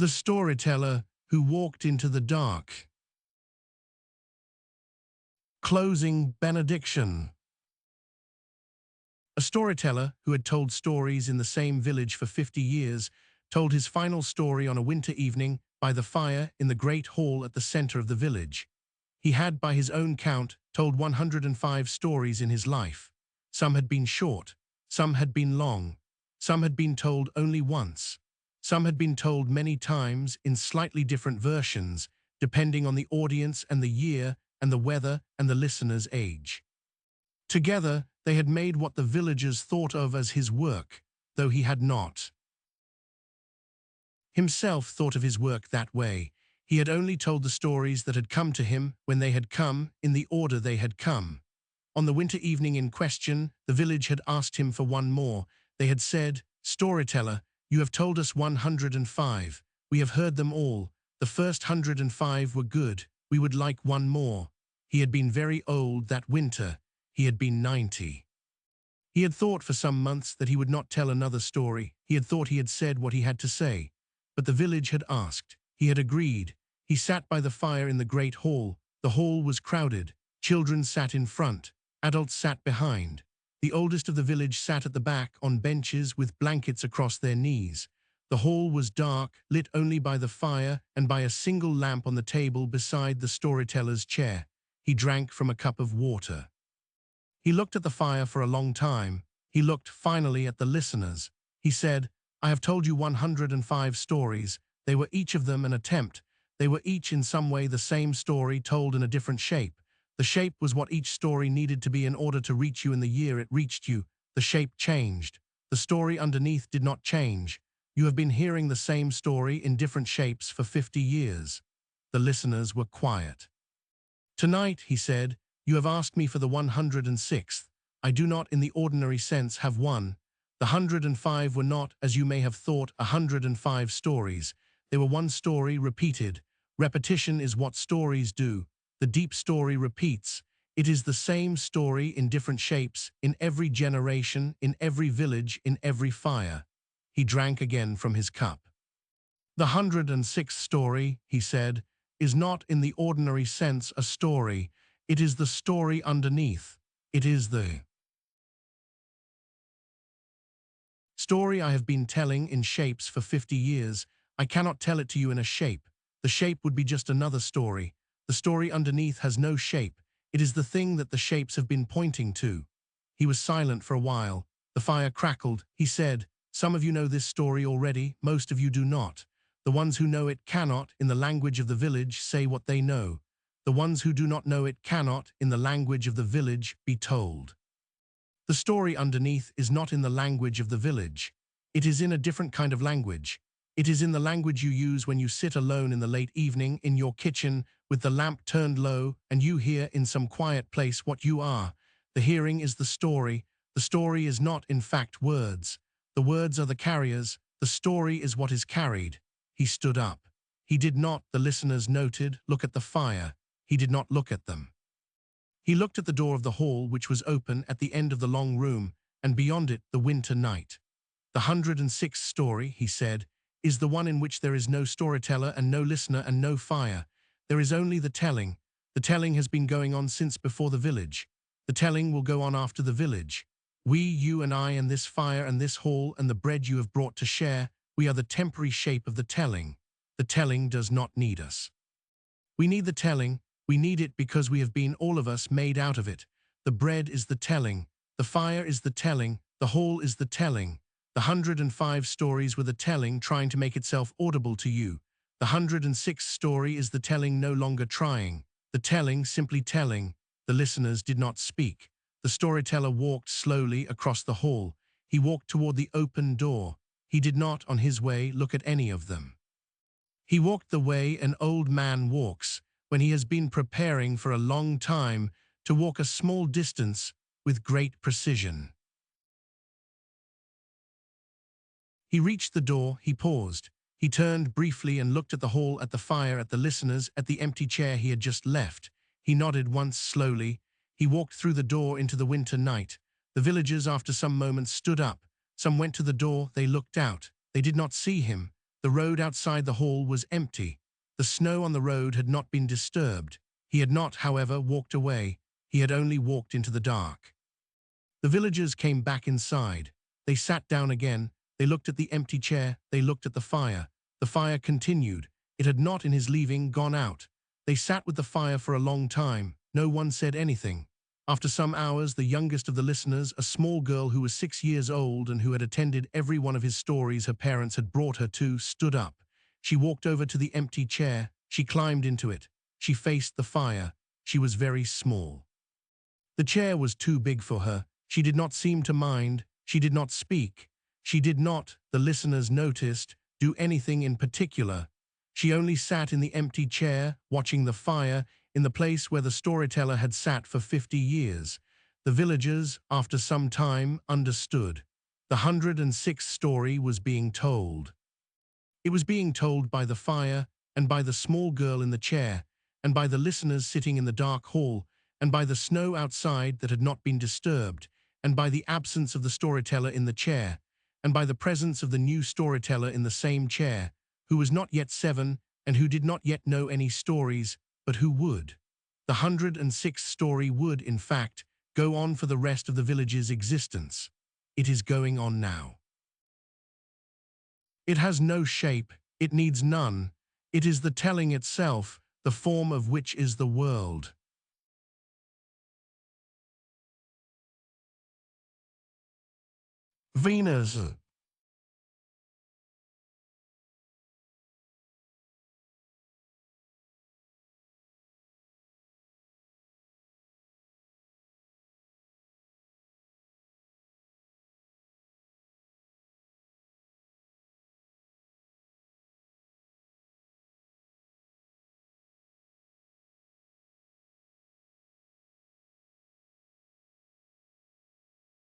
The storyteller who walked into the dark. Closing benediction. A storyteller who had told stories in the same village for 50 years told his final story on a winter evening by the fire in the great hall at the center of the village. He had, by his own count, told 105 stories in his life. Some had been short, some had been long, some had been told only once, some had been told many times in slightly different versions, depending on the audience and the year and the weather and the listener's age. Together, they had made what the villagers thought of as his work, though he had not himself thought of his work that way. He had only told the stories that had come to him when they had come, in the order they had come. On the winter evening in question, the village had asked him for one more. They had said, "Storyteller, you have told us 105. We have heard them all. The first 105 were good. We would like one more." He had been very old that winter. He had been 90. He had thought for some months that he would not tell another story. He had thought he had said what he had to say. But the village had asked. He had agreed. He sat by the fire in the great hall. The hall was crowded. Children sat in front. Adults sat behind. The oldest of the village sat at the back on benches with blankets across their knees. The hall was dark, lit only by the fire and by a single lamp on the table beside the storyteller's chair. He drank from a cup of water. He looked at the fire for a long time. He looked finally at the listeners. He said, "I have told you 105 stories. They were each of them an attempt. They were each in some way the same story told in a different shape. The shape was what each story needed to be in order to reach you in the year it reached you. The shape changed. The story underneath did not change. You have been hearing the same story in different shapes for 50 years. The listeners were quiet. "Tonight," he said, "you have asked me for the 106th. I do not in the ordinary sense have one. The 105 were not, as you may have thought, 105 stories. They were one story repeated. Repetition is what stories do. The deep story repeats. It is the same story in different shapes, in every generation, in every village, in every fire." He drank again from his cup. "The 106th story," he said, "is not in the ordinary sense a story. It is the story underneath. It is the story I have been telling in shapes for 50 years. I cannot tell it to you in a shape. The shape would be just another story. The story underneath has no shape. It is the thing that the shapes have been pointing to." He was silent for a while. The fire crackled. He said, "Some of you know this story already. Most of you do not. The ones who know it cannot, in the language of the village, say what they know. The ones who do not know it cannot, in the language of the village, be told. The story underneath is not in the language of the village. It is in a different kind of language. It is in the language you use when you sit alone in the late evening in your kitchen with the lamp turned low and you hear in some quiet place what you are. The hearing is the story. The story is not, in fact, words. The words are the carriers. The story is what is carried." He stood up. He did not, the listeners noted, look at the fire. He did not look at them. He looked at the door of the hall, which was open at the end of the long room, and beyond it the winter night. "The 106th story," he said, "is the one in which there is no storyteller and no listener and no fire. There is only the telling. The telling has been going on since before the village. The telling will go on after the village. We, you and I and this fire and this hall and the bread you have brought to share, we are the temporary shape of the telling. The telling does not need us. We need the telling. We need it because we have been, all of us, made out of it. The bread is the telling. The fire is the telling. The hall is the telling. The 105 stories were the telling trying to make itself audible to you. The 106th story is the telling no longer trying. The telling simply telling." The listeners did not speak. The storyteller walked slowly across the hall. He walked toward the open door. He did not, on his way, look at any of them. He walked the way an old man walks when he has been preparing for a long time to walk a small distance with great precision. He reached the door. He paused. He turned briefly and looked at the hall, at the fire, at the listeners, at the empty chair he had just left. He nodded once slowly. He walked through the door into the winter night. The villagers, after some moments, stood up. Some went to the door. They looked out. They did not see him. The road outside the hall was empty. The snow on the road had not been disturbed. He had not, however, walked away. He had only walked into the dark. The villagers came back inside. They sat down again. They looked at the empty chair. They looked at the fire. The fire continued. It had not, in his leaving, gone out. They sat with the fire for a long time. No one said anything. After some hours, the youngest of the listeners, a small girl who was 6 years old and who had attended every one of his stories her parents had brought her to, stood up. She walked over to the empty chair. She climbed into it. She faced the fire. She was very small. The chair was too big for her. She did not seem to mind. She did not speak. She did not, the listeners noticed, do anything in particular. She only sat in the empty chair, watching the fire, in the place where the storyteller had sat for 50 years. The villagers, after some time, understood. The 106th story was being told. It was being told by the fire, and by the small girl in the chair, and by the listeners sitting in the dark hall, and by the snow outside that had not been disturbed, and by the absence of the storyteller in the chair, and by the presence of the new storyteller in the same chair, who was not yet 7 and who did not yet know any stories, but who would. The 106th story would, in fact, go on for the rest of the village's existence. It is going on now. It has no shape, it needs none. It is the telling itself, the form of which is the world. Venus.